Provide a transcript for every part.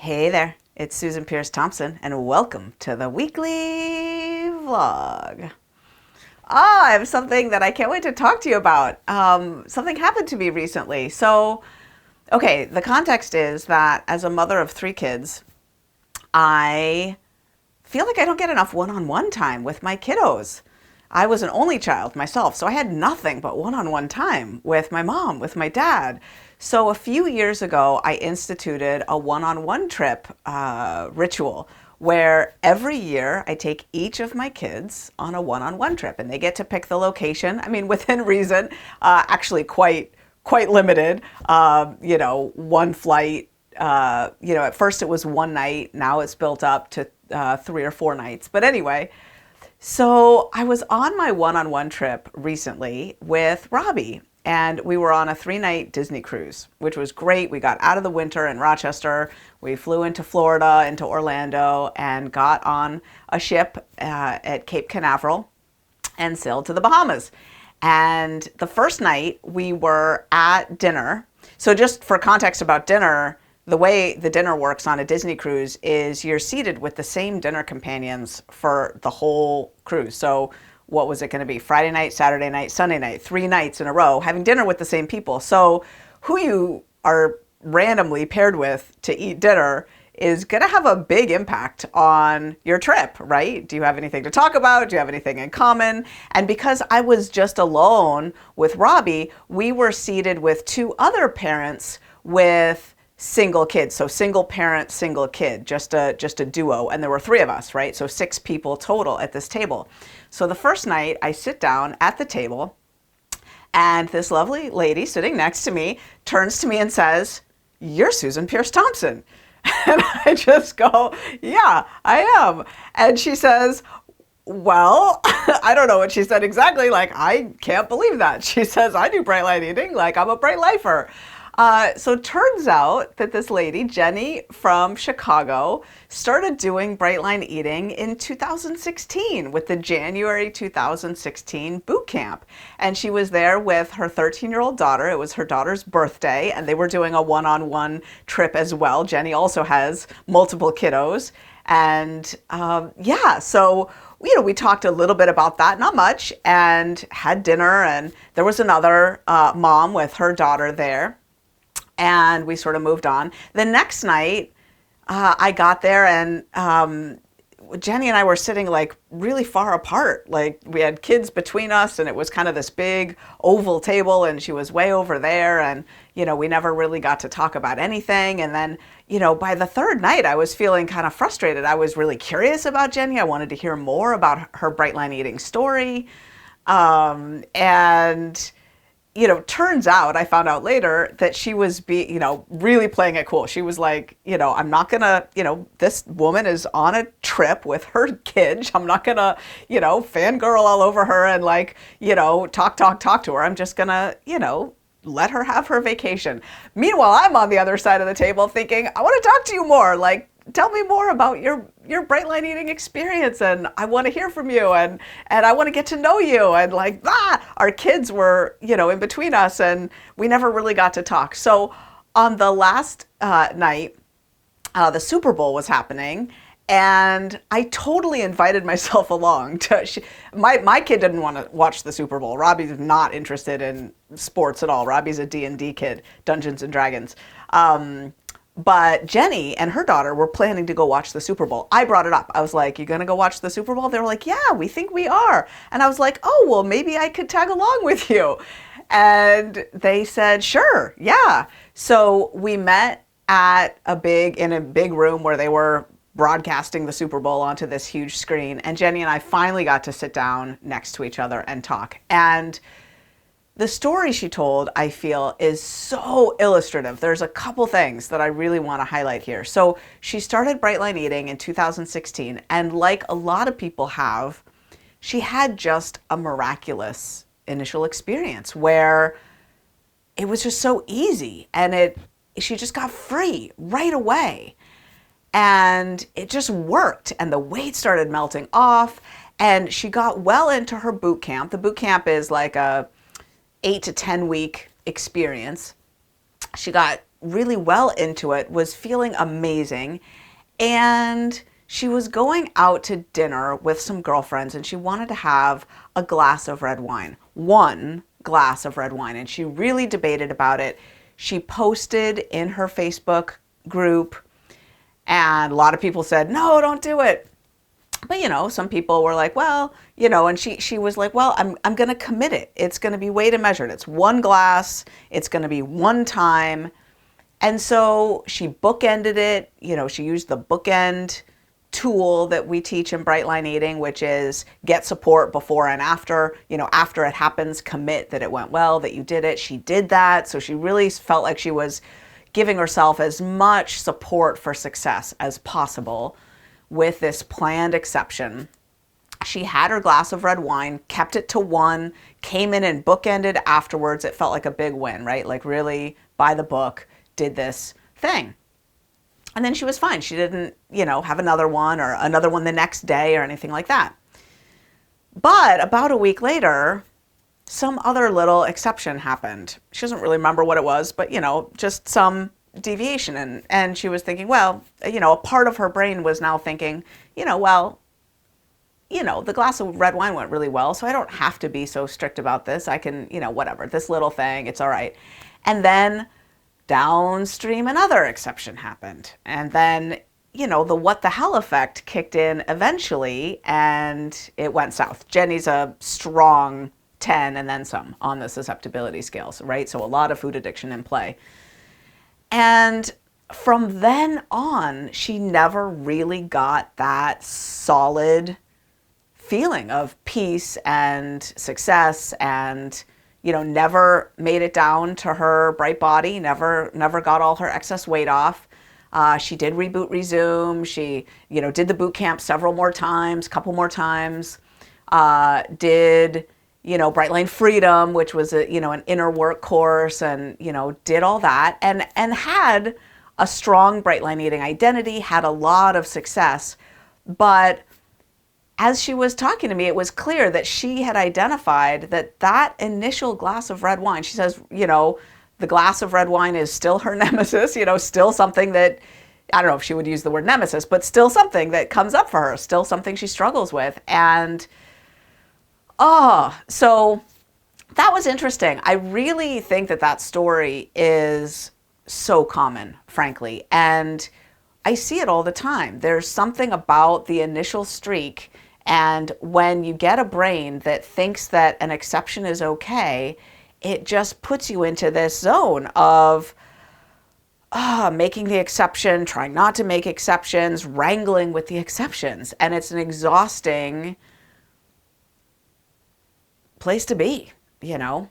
Hey there, it's Susan Pierce Thompson, and welcome to the weekly vlog. I have something that I can't wait to talk to you about. Something happened to me recently. Okay, the context is that as a mother of three kids, I feel like I don't get enough one-on-one time with my kiddos. I was an only child myself, so I had nothing but one-on-one time with my mom, with my dad. So a few years ago, I instituted a one-on-one trip ritual where every year I take each of my kids on a one-on-one trip, and they get to pick the location. I mean, within reason, actually quite limited. One flight. At first it was one night. Now it's built up to 3 or 4 nights. But anyway. So I was on my one-on-one trip recently with Robbie, and we were on a 3-night Disney cruise, which was great. We got out of the winter in Rochester. We flew into Florida, into Orlando, and got on a ship at Cape Canaveral and sailed to the Bahamas. And the first night we were at dinner. So just for context about dinner, the way the dinner works on a Disney cruise is you're seated with the same dinner companions for the whole cruise. So what was it going to be? Friday night, Saturday night, Sunday night, 3 nights in a row, having dinner with the same people. So who you are randomly paired with to eat dinner is going to have a big impact on your trip, right? Do you have anything to talk about? Do you have anything in common? And because I was just alone with Robbie, we were seated with two other parents with single kids. So single parent, single kid, just a duo. And there were 3 of us, right? So 6 people total at this table. So the first night I sit down at the table, and this lovely lady sitting next to me turns to me and says, "You're Susan Pierce Thompson." And I just go, "Yeah, I am." And she says, "Well," I don't know what she said exactly. Like, I can't believe that. She says, "I do bright light eating. Like, I'm a bright lifer." So it turns out that this lady, Jenny from Chicago, started doing bright line eating in 2016 with the January 2016 boot camp. And she was there with her 13-year-old daughter. It was her daughter's birthday, and they were doing a one-on-one trip as well. Jenny also has multiple kiddos. And so we talked a little bit about that, not much, and had dinner. And there was another mom with her daughter there. And we sort of moved on. The next night, I got there, and Jenny and I were sitting like really far apart. Like, we had kids between us, and it was kind of this big oval table, and she was way over there. And, we never really got to talk about anything. And then, by the third night, I was feeling kind of frustrated. I was really curious about Jenny. I wanted to hear more about her bright line eating story. Turns out, I found out later that she was really playing it cool. She was like, I'm not gonna, this woman is on a trip with her kid. I'm not gonna, fangirl all over her and talk to her. I'm just gonna, let her have her vacation. Meanwhile, I'm on the other side of the table thinking, I want to talk to you more. Like, tell me more about your bright line eating experience, and I want to hear from you, and I want to get to know you. And our kids were, in between us, and we never really got to talk. So on the last night, the Super Bowl was happening, and I totally invited myself along my kid didn't want to watch the Super Bowl. Robbie's not interested in sports at all. Robbie's a D&D kid, Dungeons and Dragons. But Jenny and her daughter were planning to go watch the Super Bowl. I brought it up. I was like, "You gonna go watch the Super Bowl?" They were like, "Yeah, we think we are." And I was like, "Oh, well, maybe I could tag along with you." And they said, "Sure, yeah." So we met in a big room where they were broadcasting the Super Bowl onto this huge screen. And Jenny and I finally got to sit down next to each other and talk. And the story she told, I feel, is so illustrative. There's a couple things that I really want to highlight here. So she started Bright Line Eating in 2016, and like a lot of people have, she had just a miraculous initial experience where it was just so easy, and she just got free right away. And it just worked, and the weight started melting off, and she got well into her boot camp. The boot camp is like a 8 to 10 week experience. She got really well into it, was feeling amazing. And she was going out to dinner with some girlfriends and she wanted to have a glass of red wine, one glass of red wine. And she really debated about it. She posted in her Facebook group and a lot of people said, no, don't do it. But, some people were like, well, and she was like, well, I'm going to commit it. It's going to be weighed and measured. It's one glass. It's going to be one time. And so she bookended it. She used the bookend tool that we teach in Bright Line Eating, which is get support before and after. After it happens, commit that it went well, that you did it. She did that. So she really felt like she was giving herself as much support for success as possible with this planned exception. She had her glass of red wine, kept it to one, came in and bookended afterwards. It felt like a big win, right? Like really by the book, did this thing. And then she was fine. She didn't, have another one or another one the next day or anything like that. But about a week later, some other little exception happened. She doesn't really remember what it was, but, just some deviation. And she was thinking, well, a part of her brain was now thinking, the glass of red wine went really well, so I don't have to be so strict about this. I can, whatever, this little thing, it's all right. And then downstream, another exception happened. And then, the what the hell effect kicked in eventually, and it went south. Jenny's a strong 10 and then some on the susceptibility scales, right? So a lot of food addiction in play. And from then on, she never really got that solid feeling of peace and success and, never made it down to her bright body, never got all her excess weight off. She did Reboot Resume. She, did the boot camp several more times, couple more times, did Bright Line Freedom, which was an inner work course, and did all that and had a strong Bright Line Eating identity, had a lot of success. But as she was talking to me, it was clear that she had identified that initial glass of red wine, she says, the glass of red wine is still her nemesis, still something that, I don't know if she would use the word nemesis, but still something that comes up for her, still something she struggles with. And so that was interesting. I really think that story is so common, frankly. And I see it all the time. There's something about the initial streak. And when you get a brain that thinks that an exception is okay, it just puts you into this zone of making the exception, trying not to make exceptions, wrangling with the exceptions. And it's an exhausting place to be, and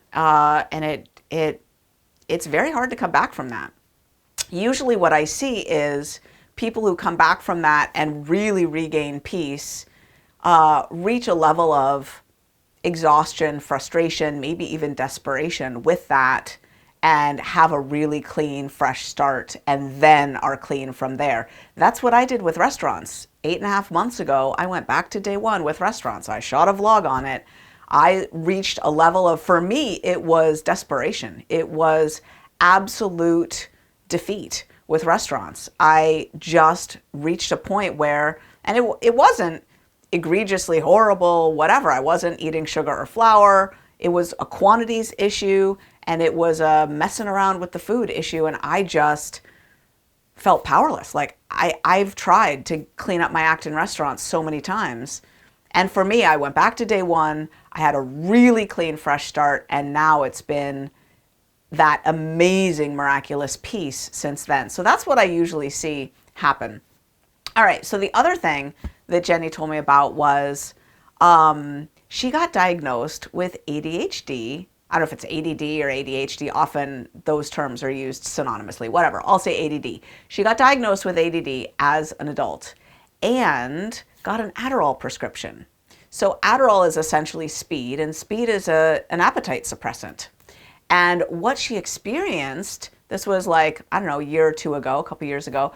it's very hard to come back from that. Usually what I see is people who come back from that and really regain peace reach a level of exhaustion, frustration, maybe even desperation with that, and have a really clean, fresh start, and then are clean from there. That's what I did with restaurants. 8.5 months ago, I went back to day one with restaurants. I shot a vlog on it. I reached a level of, for me, it was desperation. It was absolute defeat with restaurants. I just reached a point where, and it wasn't egregiously horrible, whatever. I wasn't eating sugar or flour. It was a quantities issue, and it was a messing around with the food issue, and I just felt powerless. Like I've tried to clean up my act in restaurants so many times. And for me, I went back to day one. I had a really clean, fresh start, and now it's been that amazing, miraculous peace since then. So that's what I usually see happen. All right, so the other thing that Jenny told me about was she got diagnosed with ADHD. I don't know if it's ADD or ADHD. Often those terms are used synonymously. Whatever, I'll say ADD. She got diagnosed with ADD as an adult and got an Adderall prescription. So Adderall is essentially speed, and speed is an appetite suppressant. And what she experienced, this was like, I don't know, a year or two ago, a couple years ago,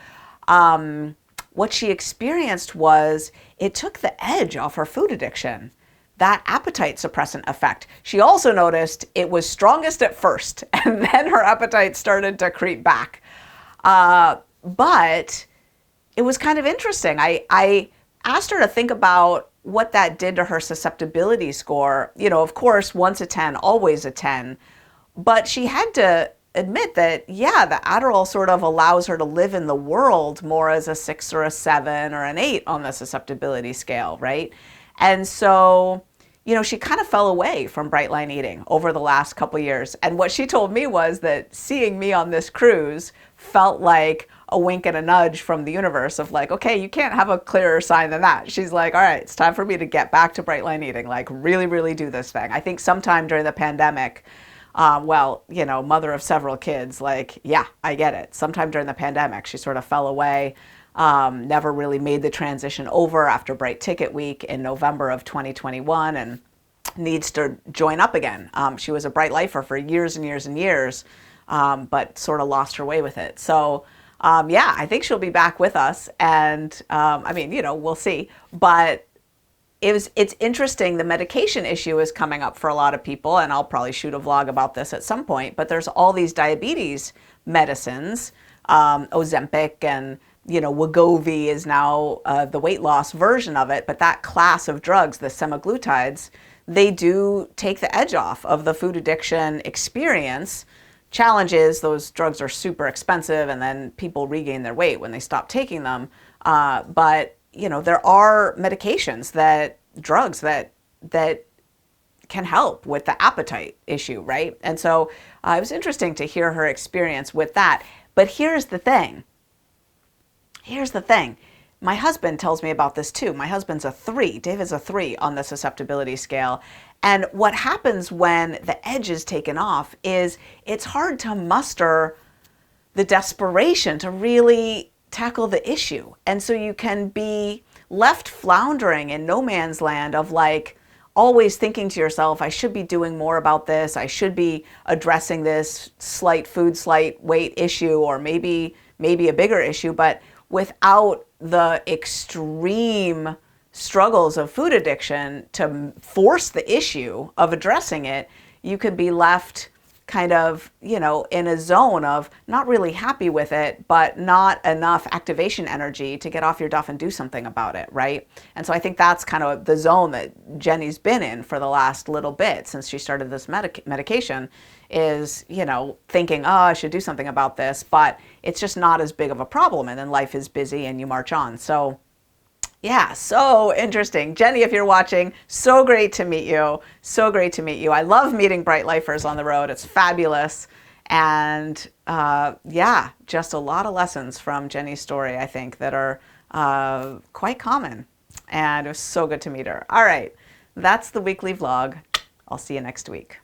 what she experienced was it took the edge off her food addiction, that appetite suppressant effect. She also noticed it was strongest at first, and then her appetite started to creep back. But it was kind of interesting. I asked her to think about what that did to her susceptibility score. You know, of course, once a 10, always a 10. But she had to admit that, yeah, the Adderall sort of allows her to live in the world more as a 6 or a 7 or an 8 on the susceptibility scale, right? And so, you know, she kind of fell away from bright line eating over the last couple years. And what she told me was that seeing me on this cruise felt like a wink and a nudge from the universe of like, okay, you can't have a clearer sign than that. She's like, all right, it's time for me to get back to bright line eating, like really, really do this thing. I think sometime during the pandemic, well, you know, mother of several kids, like, yeah, I get it. Sometime during the pandemic, she sort of fell away, never really made the transition over after Bright Ticket Week in November of 2021 and needs to join up again. She was a Bright Lifer for years and years and years, but sort of lost her way with it. So, yeah, I think she'll be back with us. And I mean, you know, we'll see. But it's interesting. The medication issue is coming up for a lot of people, and I'll probably shoot a vlog about this at some point. But there's all these diabetes medicines, Ozempic, and you know, Wegovy is now the weight loss version of it. But that class of drugs, the semaglutides, they do take the edge off of the food addiction experience. Challenge is those drugs are super expensive, and then people regain their weight when they stop taking them. But you know, there are medications drugs that can help with the appetite issue, right? And so it was interesting to hear her experience with that. But here's the thing. My husband tells me about this too. My husband's a 3. David's a 3 on the susceptibility scale. And what happens when the edge is taken off is it's hard to muster the desperation to really tackle the issue. And so you can be left floundering in no man's land of like always thinking to yourself, I should be doing more about this. I should be addressing this slight weight issue, or maybe a bigger issue, but without the extreme struggles of food addiction to force the issue of addressing it, you could be left kind of, you know, in a zone of not really happy with it, but not enough activation energy to get off your duff and do something about it, right? And so I think that's kind of the zone that Jenny's been in for the last little bit since she started this medication is, you know, thinking, oh, I should do something about this, but it's just not as big of a problem. And then life is busy and you march on. So yeah, so interesting. Jenny, if you're watching, so great to meet you. So great to meet you. I love meeting Bright Lifers on the road. It's fabulous. And yeah, just a lot of lessons from Jenny's story, I think, that are quite common. And it was so good to meet her. All right, that's the weekly vlog. I'll see you next week.